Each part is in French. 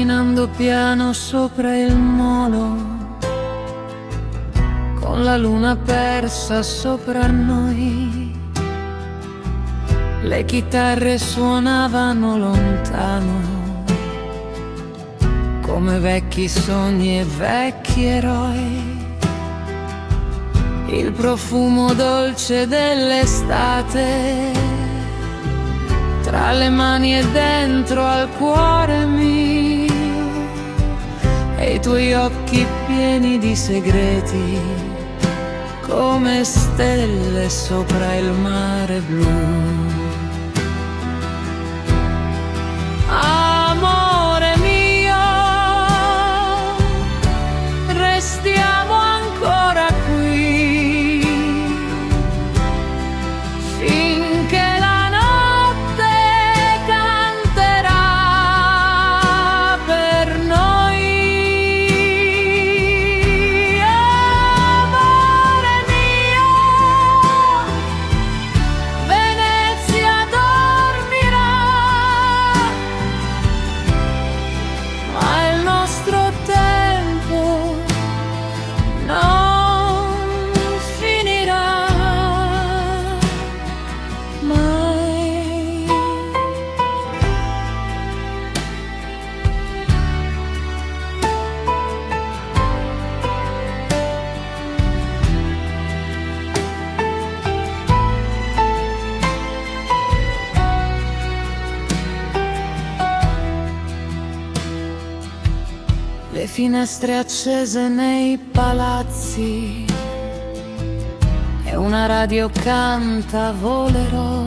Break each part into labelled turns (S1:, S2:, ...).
S1: camminando piano sopra il molo, con la luna persa sopra noi. Le chitarre suonavano lontano, come vecchi sogni e vecchi eroi. Il profumo dolce dell'estate tra le mani e dentro al cuore mio, e i tuoi occhi pieni di segreti come stelle sopra il mare blu. Amore mio, restiamo ancora qui finché la notte canterà per noi. Amore mio, Venezia dormirà, ma il nostro tempo non finirà mai. Le finestre accese nei palazzi e una radio canta volerò,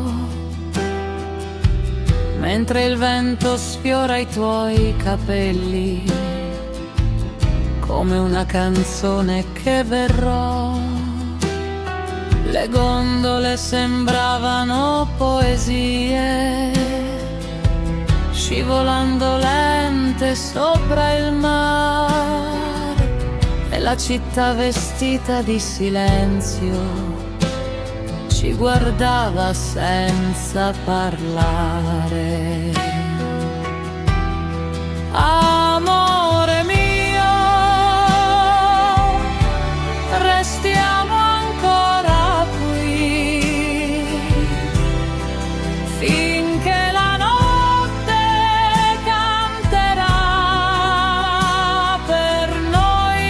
S1: mentre il vento sfiora i tuoi capelli come una canzone che verrò. Le gondole sembravano poesie, scivolando lente sopra il mare, e la città vestita di silenzio ci guardava senza parlare. Amore mio, restiamo ancora qui finché la notte canterà per noi.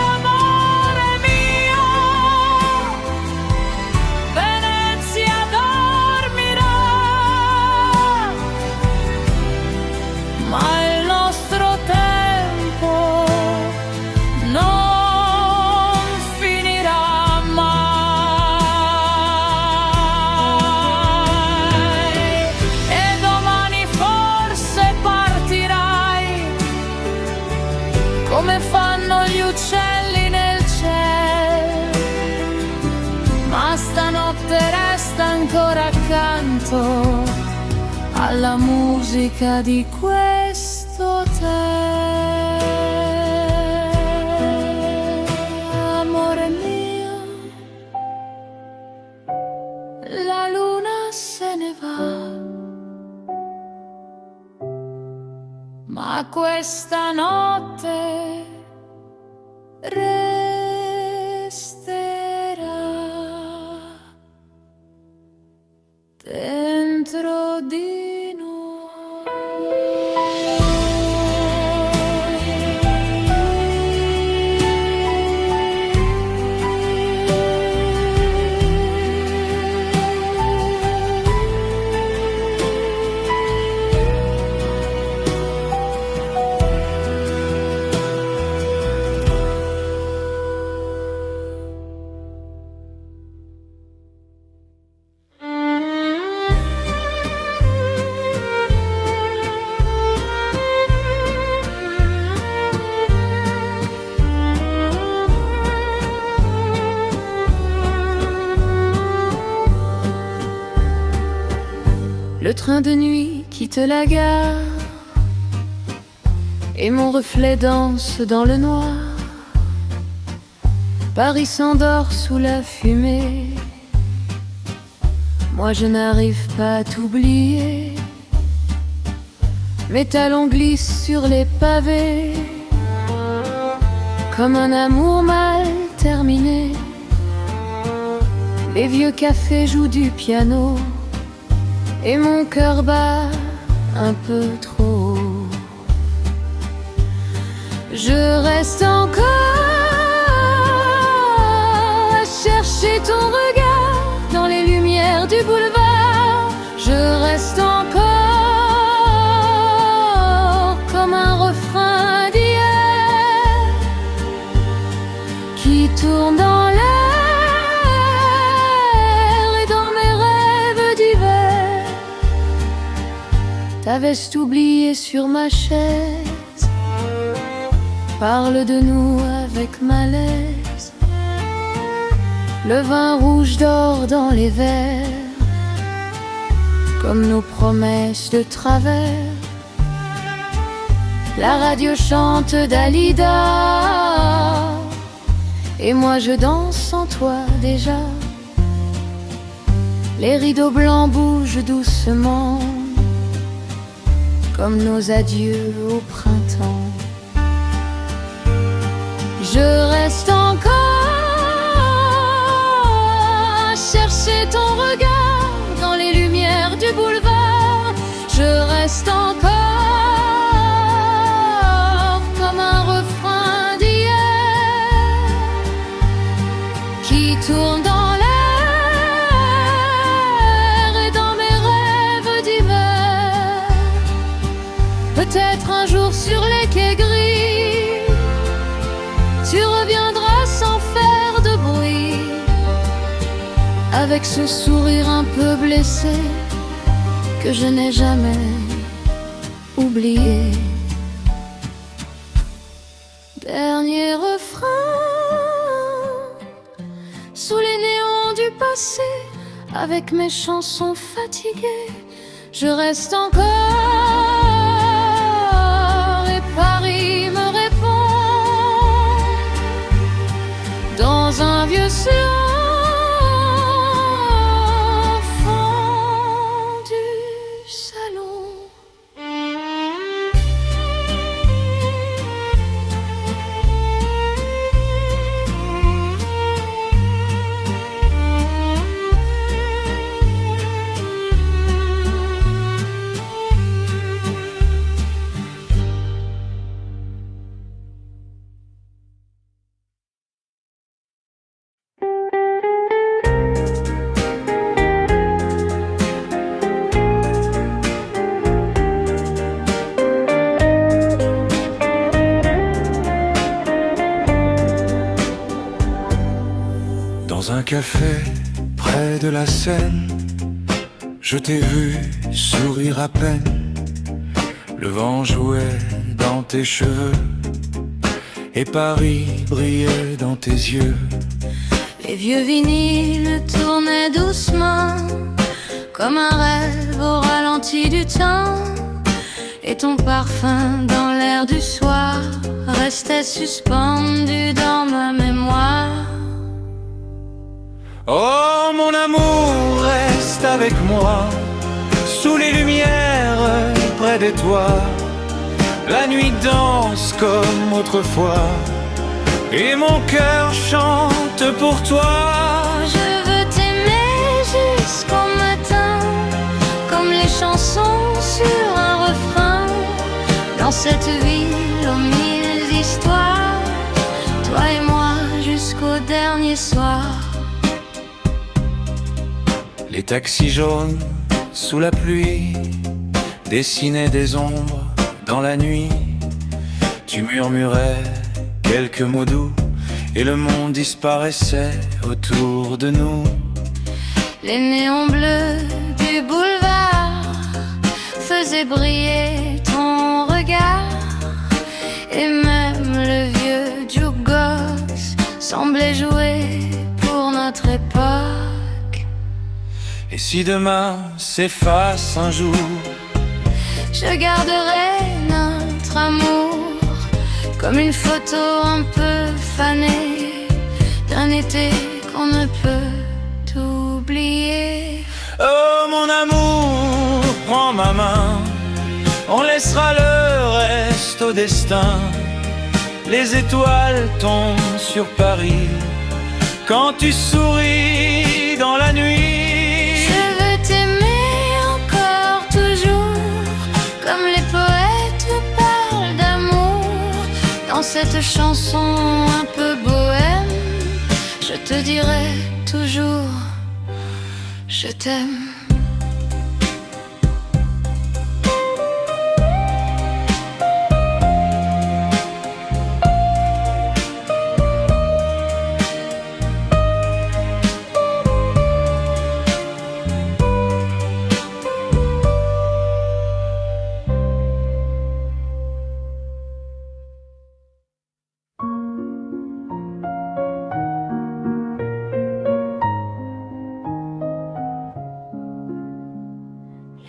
S1: Amore mio, Venezia dormirà, ma il nostro tempo non finirà mai. E domani forse partirai, come fanno gli uccelli nel cielo, ma stanotte resta ancora accanto alla musica di questo tè. Amore mio, la luna se ne va, ma questa notte resterà dentro di noi. Le train de nuit quitte la gare et mon reflet danse dans le noir. Paris s'endort sous la fumée, moi je n'arrive pas à t'oublier. Mes talons glissent sur les pavés comme un amour mal terminé. Les vieux cafés jouent du piano et mon cœur bat un peu trop. Je reste encore à chercher ton regard dans les lumières du boulevard. Je reste encore comme un refrain d'hier qui tourne dans l'air et dans mes rêves d'hiver. Ta veste oubliée sur ma chaise parle de nous avec malaise. Le vin rouge dort dans les verres comme nos promesses de travers. La radio chante Dalida et moi je danse sans toi déjà. Les rideaux blancs bougent doucement comme nos adieux au printemps. Je reste encore à chercher ton regard dans les lumières du boulevard. Je reste encore comme un refrain d'hier qui tourne dans l'air et dans mes rêves d'hiver. Peut-être un jour sur les quais gris tu reviendras sans faire de bruit, avec ce sourire un peu blessé que je n'ai jamais oublié. Dernier refrain, sous les néons du passé, avec mes chansons fatiguées, je reste encore et Paris me dans un vieux silence au fond du salon.
S2: Dans un café près de la Seine, je t'ai vu sourire à peine. Le vent jouait dans tes cheveux et Paris brillait dans tes yeux.
S1: Les vieux vinyles tournaient doucement comme un rêve au ralenti du temps. Et ton parfum dans l'air du soir restait suspendu dans ma mémoire.
S2: Oh mon amour, reste avec moi, sous les lumières, près des toits. La nuit danse comme autrefois, et mon cœur chante pour toi.
S1: Je veux t'aimer jusqu'au matin, comme les chansons sur un refrain. Dans cette ville aux mille histoires, toi et moi jusqu'au dernier soir.
S2: Les taxis jaunes sous la pluie dessinaient des ombres dans la nuit. Tu murmurais quelques mots doux et le monde disparaissait autour de nous.
S1: Les néons bleus du boulevard faisaient briller ton regard, et même le vieux jukebox semblait jouer pour notre époque.
S2: Et si demain s'efface un jour,
S1: je garderai notre amour comme une photo un peu fanée d'un été qu'on ne peut oublier.
S2: Oh mon amour, prends ma main, on laisse laissera le reste au destin. Les étoiles tombent sur Paris quand tu souris dans la nuit.
S1: Je veux t'aimer encore toujours, comme les poètes me parlent d'amour. Dans cette chanson un peu bohème, je te dirai toujours, je t'aime.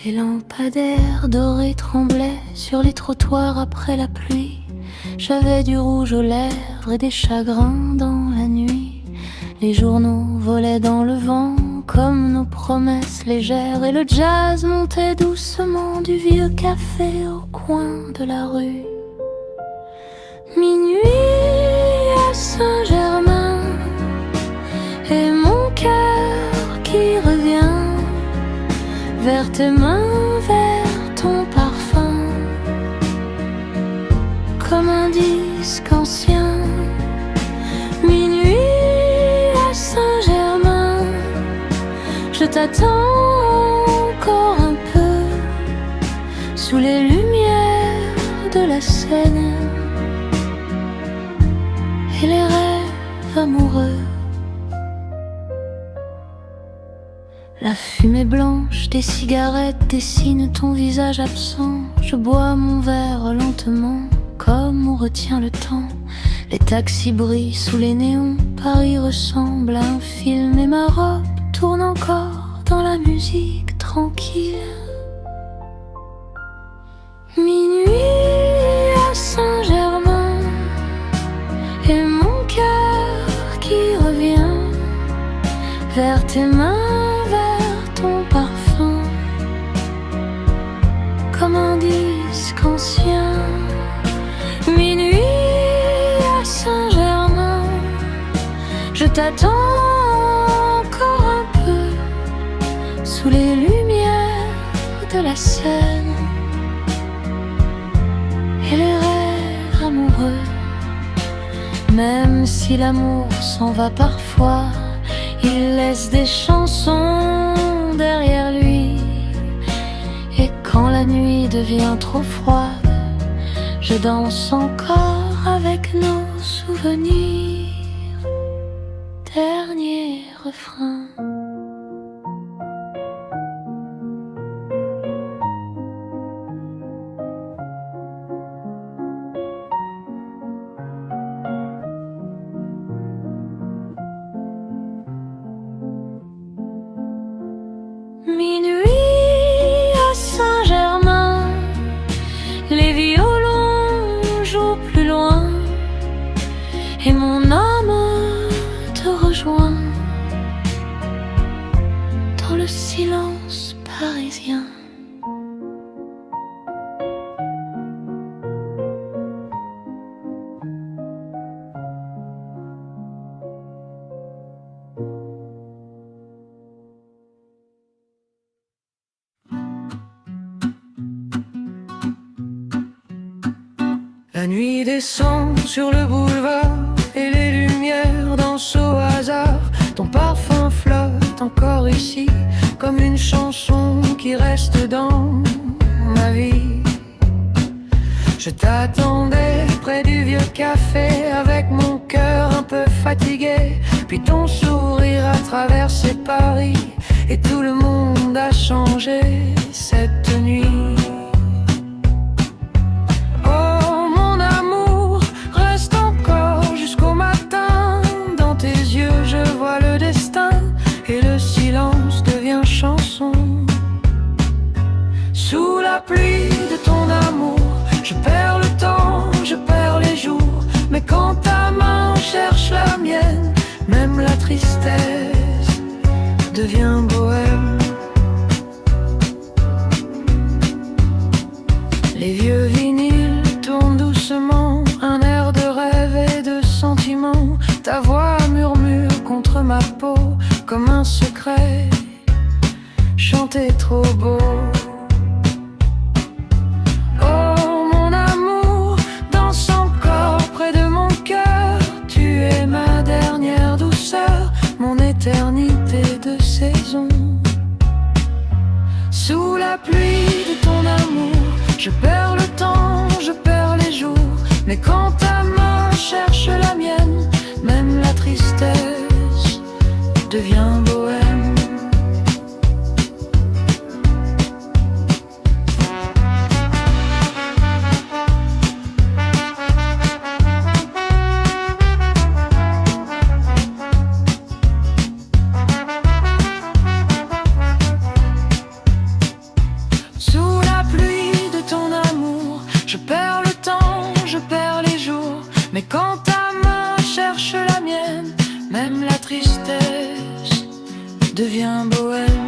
S1: Les lampadaires dorés tremblaient sur les trottoirs après la pluie. J'avais du rouge aux lèvres et des chagrins dans la nuit. Les journaux volaient dans le vent comme nos promesses légères, et le jazz montait doucement du vieux café au coin de la rue. Minuit à Saint-Germain et mon cœur qui revient vers tes mains, vers ton parfum, comme un disque ancien. Minuit à Saint-Germain, je t'attends encore un peu sous les lumières de la Seine et les rêves amoureux. La fumée blanche des cigarettes dessine ton visage absent. Je bois mon verre lentement, comme on retient le temps. Les taxis brillent sous les néons, Paris ressemble à un film, et ma robe tourne encore dans la musique tranquille. Minuit à Saint-Germain et mon cœur qui revient vers tes mains, vers ton parfum, comme un disque ancien. Minuit à Saint-Germain, je t'attends encore un peu sous les lumières de la Seine et les rêves amoureux. Même si l'amour s'en va parfois, il laisse des chansons derrière lui. Et quand la nuit devient trop froide, je danse encore avec nos souvenirs. Dernier refrain. Minuit à Saint-Germain, les violons jouent plus loin, et mon âme te rejoint dans le silence parisien.
S3: La nuit descend sur le boulevard et les lumières dansent au hasard. Ton parfum flotte encore ici comme une chanson qui reste dans ma vie. Je t'attendais près du vieux café avec mon cœur un peu fatigué. Puis ton sourire a traversé Paris et tout le monde a changé cette nuit. Et le silence devient chanson. Sous la pluie de ton amour, je perds le temps, je perds les jours. Mais quand ta main cherche la mienne, même la tristesse devient bohème. Les vieux trop, comme un secret, chanter trop beau. Oh mon amour, danse encore près de mon cœur. Tu es ma dernière douceur, mon éternité de saison. Sous la pluie de ton amour, je perds le temps, je perds les jours. Mais quand ta main cherche la mienne, même la tristesse devient bohème. Sous la pluie de ton amour, je perds le temps, je perds les jours. Mais quand ta main cherche la mienne, même la tristesse devient bohème.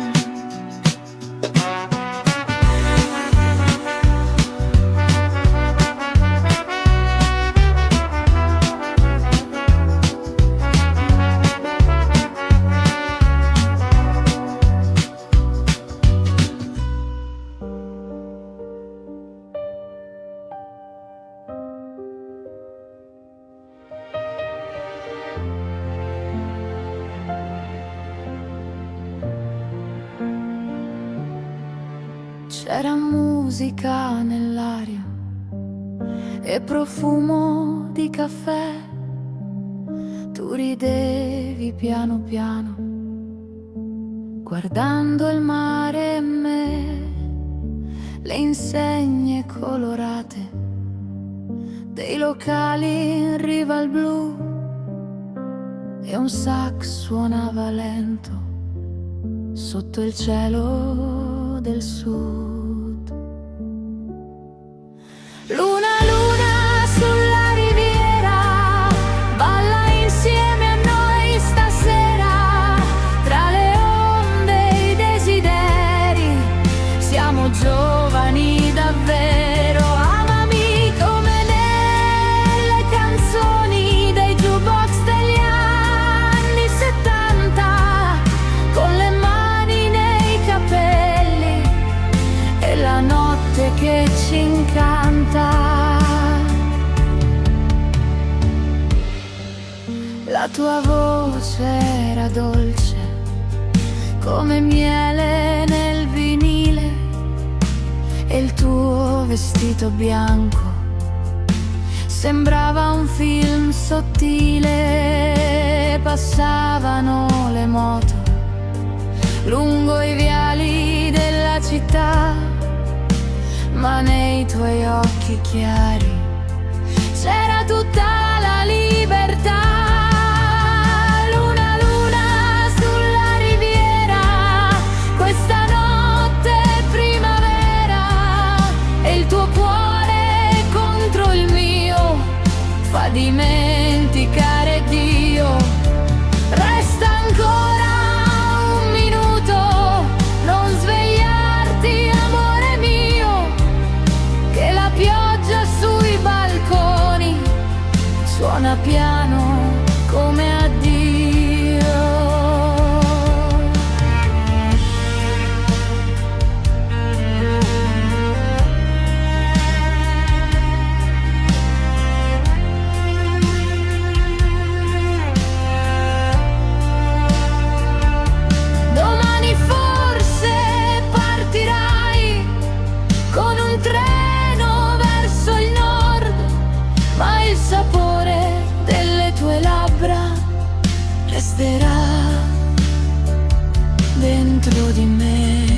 S3: C'era musica nell'aria e profumo di caffè. Tu ridevi piano piano, guardando il mare e me. Le insegne colorate dei locali in riva al blu e un sax suonava lento sotto il cielo del sud. Luna, luna sulla riviera, balla insieme a noi stasera. Tra le onde e i desideri, siamo giovani davvero. Amami come nelle canzoni dei jukebox degli anni 70, con le mani nei capelli e la notte che ci incanta. La tua voce era dolce come miele nel vinile e il tuo vestito bianco sembrava un film sottile. Passavano le moto lungo i viali della città, ma nei tuoi occhi chiari c'era tutta la libertà. Luna, luna sulla riviera, questa notte è primavera e il tuo cuore contro il mio fa dimenticare Dio. Resta ancora un minuto, non svegliarti amore mio, che la pioggia sui balconi suona piano come addio. Domani forse partirai con un treno verso il nord, ma il sapore delle tue labbra resterà dentro di me.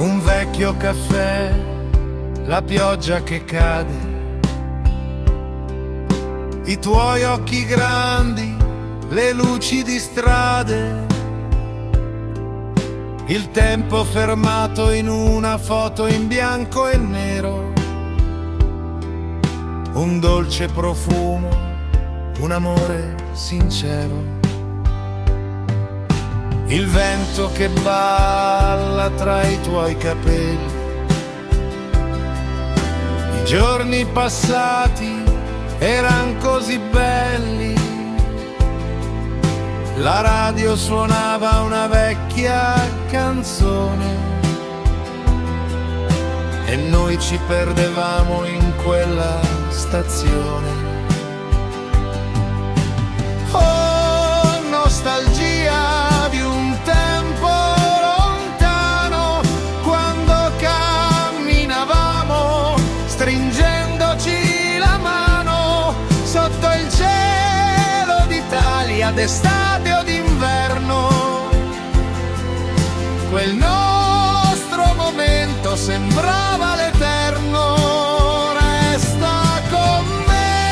S4: Un vecchio caffè, la pioggia che cade, i tuoi occhi grandi, le luci di strade, il tempo fermato in una foto in bianco e nero, un dolce profumo, un amore sincero, il vento che balla tra i tuoi capelli, i giorni passati eran così belli. La radio suonava una vecchia canzone e noi ci perdevamo in quella stazione. Oh, nostalgia di un tempo lontano, quando camminavamo stringendoci la mano sotto il cielo d'Italia, d'estate o d'inverno. Quel nostro momento sembrava l'eterno. Resta con me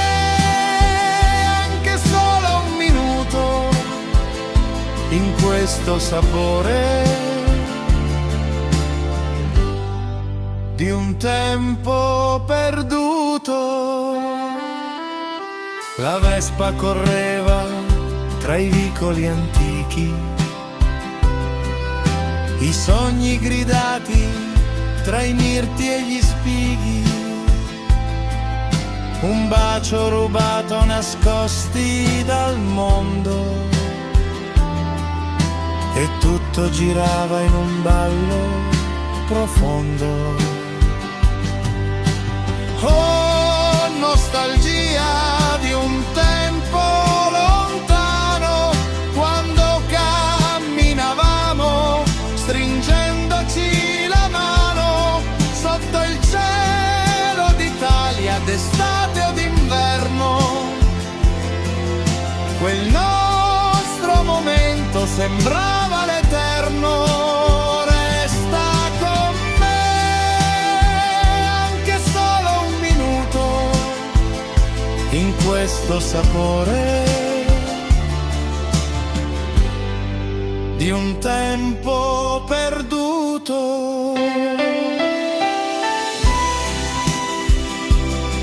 S4: anche solo un minuto in questo sapore di un tempo perduto. La Vespa correva tra i vicoli antichi, i sogni gridati tra i mirti e gli spighi, un bacio rubato nascosti dal mondo, e tutto girava in un ballo profondo. Oh, nostalgia di un tempo lontano, quando camminavamo stringendoci la mano sotto il cielo d'Italia, d'estate o d'inverno. Quel nostro momento sembrava l'eterno. Resta con me anche solo un minuto in questo sapore di un tempo perduto.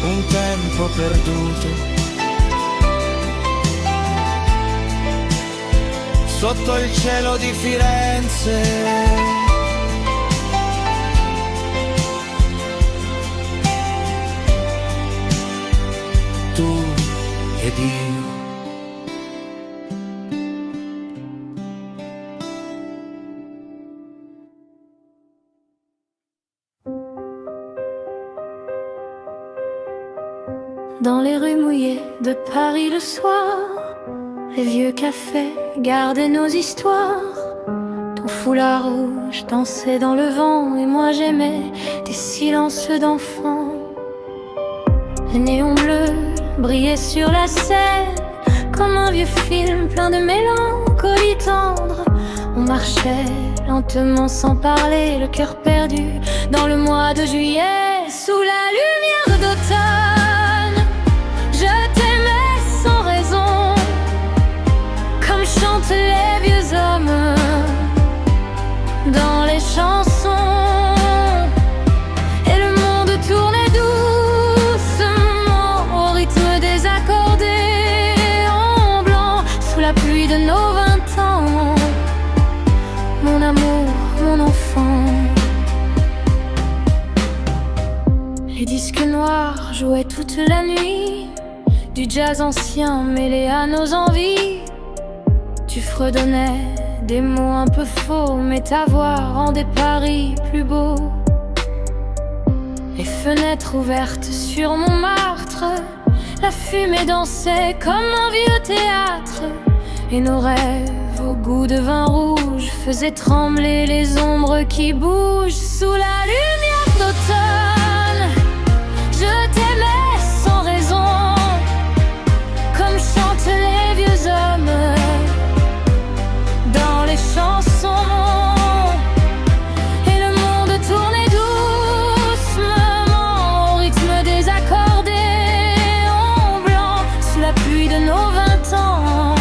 S4: Un tempo perduto sotto il cielo di Firenze. Tu ed io.
S1: Dans les rues mouillées de Paris le soir, les vieux cafés gardaient nos histoires. Ton foulard rouge dansait dans le vent, et moi j'aimais tes silences d'enfant. Les néons bleus brillaient sur la scène, comme un vieux film plein de mélancolie tendre. On marchait lentement sans parler, le cœur perdu dans le mois de juillet. Sous la lumière d'automne, je t'aimais sans raison, comme chantent les vieux hommes dans les chansons. Et le monde tournait doucement au rythme des accordés en blanc, sous la pluie de nos 20 ans. Mon amour, mon enfant. Les disques noirs jouaient toute la nuit, du jazz ancien mêlé à nos envies. Tu fredonnais des mots un peu faux, mais ta voix rendait Paris plus beau. Les fenêtres ouvertes sur Montmartre, la fumée dansait comme un vieux théâtre. Et nos rêves au goût de vin rouge faisaient trembler les ombres qui bougent. Sous la lumière d'automne, je t'aimais sans raison, comme chantent les vieux hommes dans les chansons. Et le monde tournait doucement au rythme des accordés en blanc, sous la nos 20 ans.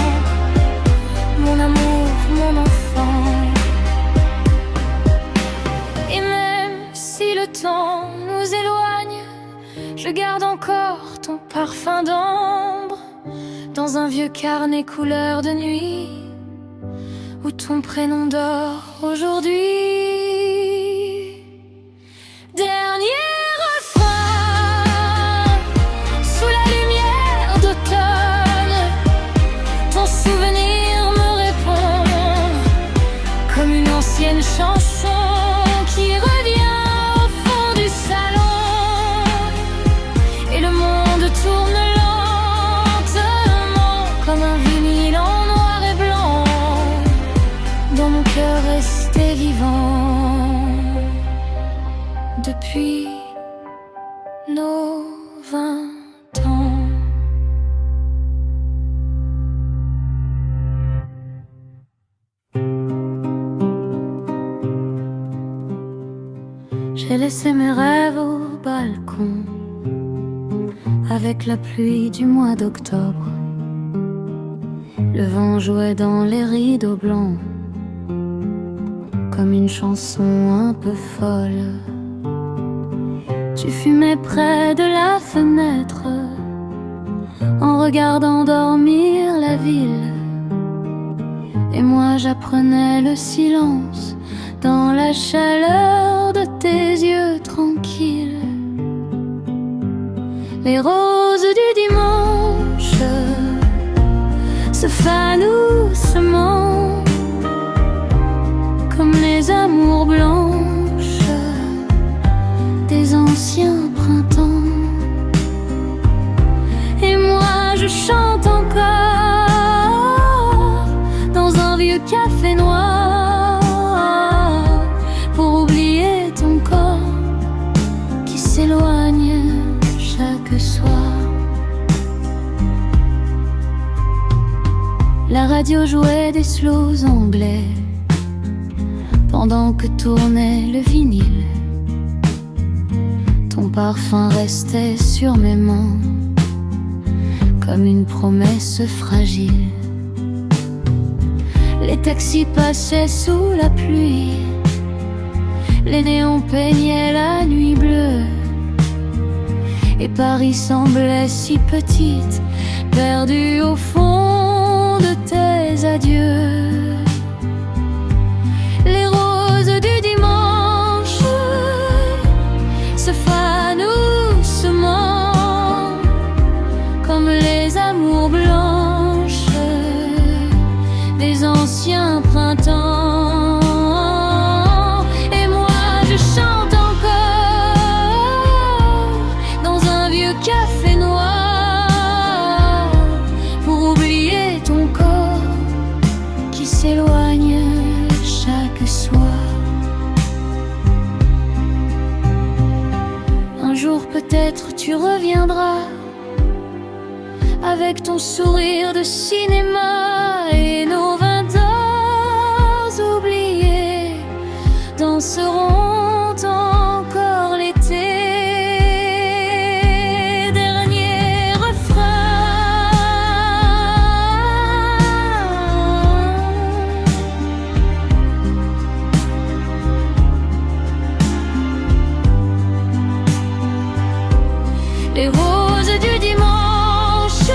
S1: Mon amour, mon enfant. Et même si le temps nous éloigne, je garde encore ton parfum d'ambre dans un vieux carnet couleur de nuit où ton prénom dort aujourd'hui. Dernier refrain, sous la lumière d'automne, ton souvenir me répond comme une ancienne chanson qui revient au fond du salon. Et le monde tourne lentement comme un vinyle en noir et blanc, dans mon cœur resté vivant depuis nos 20 ans. J'ai laissé mes rêves au balcon avec la pluie du mois d'octobre. Le vent jouait dans les rideaux blancs comme une chanson un peu folle. Tu fumais près de la fenêtre en regardant dormir la ville. Et moi j'apprenais le silence dans la chaleur de tes yeux tranquilles. Les roses du dimanche se fanent doucement comme les amours blanches des anciens printemps. Et moi je chante encore dans un vieux café noir pour oublier ton corps qui s'éloigne chaque soir. La radio jouait des slows anglais pendant que tournait le vinyle. Ton parfum restait sur mes mains comme une promesse fragile. Les taxis passaient sous la pluie, les néons peignaient la nuit bleue, et Paris semblait si petite, perdue au fond de tes adieux. Les roses du dimanche se fanent doucement comme les amours blanches des anciens printemps. Et moi je chante encore dans un vieux café noir pour oublier ton corps qui s'éloigne chaque soir. Un jour peut-être tu reviendras avec ton sourire de cinéma, et nos 20 ans oubliés danseront encore l'été. Dernier refrain, les roses du dimanche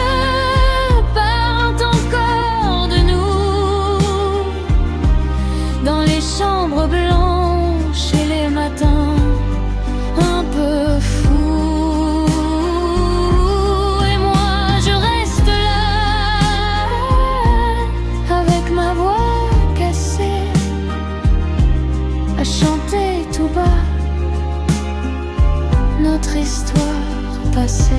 S1: parlent encore de nous dans les chambres blanches et les matins un peu fous. Et moi je reste là avec ma voix cassée à chanter tout bas notre histoire passée.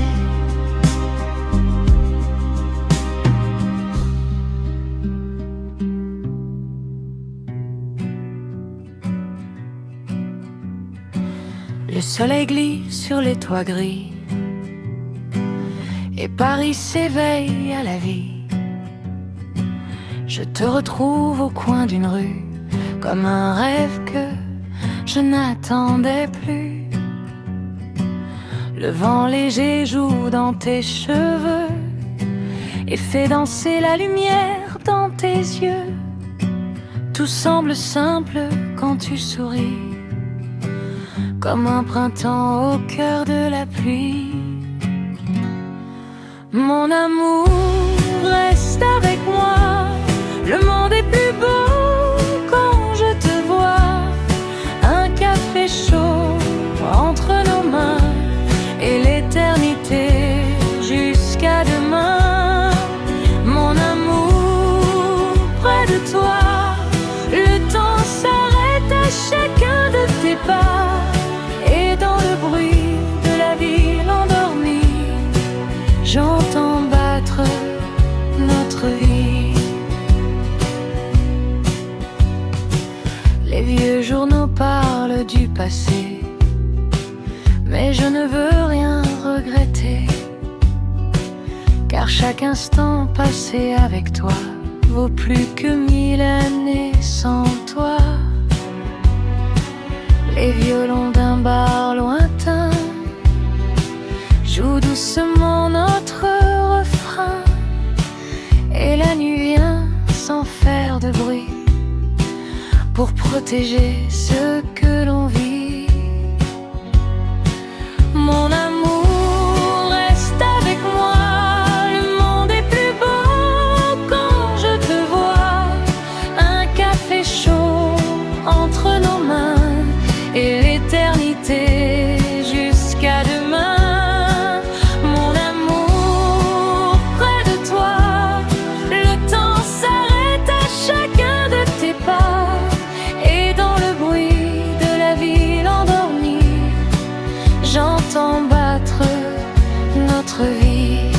S1: Le soleil glisse sur les toits gris et Paris s'éveille à la vie. Je te retrouve au coin d'une rue comme un rêve que je n'attendais plus. Le vent léger joue dans tes cheveux
S3: et fais danser la lumière dans tes yeux. Tout semble simple quand tu souris, comme un printemps au cœur de la pluie. Mon amour, reste avec moi, le monde est plus beau quand je te vois. Un café chaud entre nos mains et l'éternité jusqu'à demain. Mon amour, près de toi, le temps s'arrête à chacun de tes pas. Et dans le bruit de la ville endormie, j'entends battre notre vie. Les vieux journaux parlent du passé, mais je ne veux rien regretter, car chaque instant passé avec toi vaut plus que 1000 années sans toi. Les violons d'un bar lointain jouent doucement notre refrain, et la nuit vient sans faire de bruit pour protéger ce que l'on vit. Mon amour, reste avec moi, le monde est plus beau quand je te vois. Un café chaud entre nos mains et l'éternité jusqu'à demain. Mon amour, près de toi, le temps s'arrête à chacun de tes pas. Et dans le bruit de la ville endormie, j'entends battre notre vie.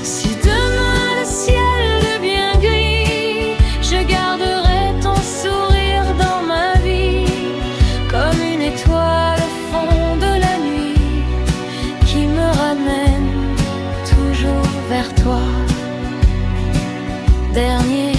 S3: Si demain le ciel devient gris, je garderai ton sourire dans ma vie, comme une étoile au fond de la nuit qui me ramène toujours vers toi. Dernier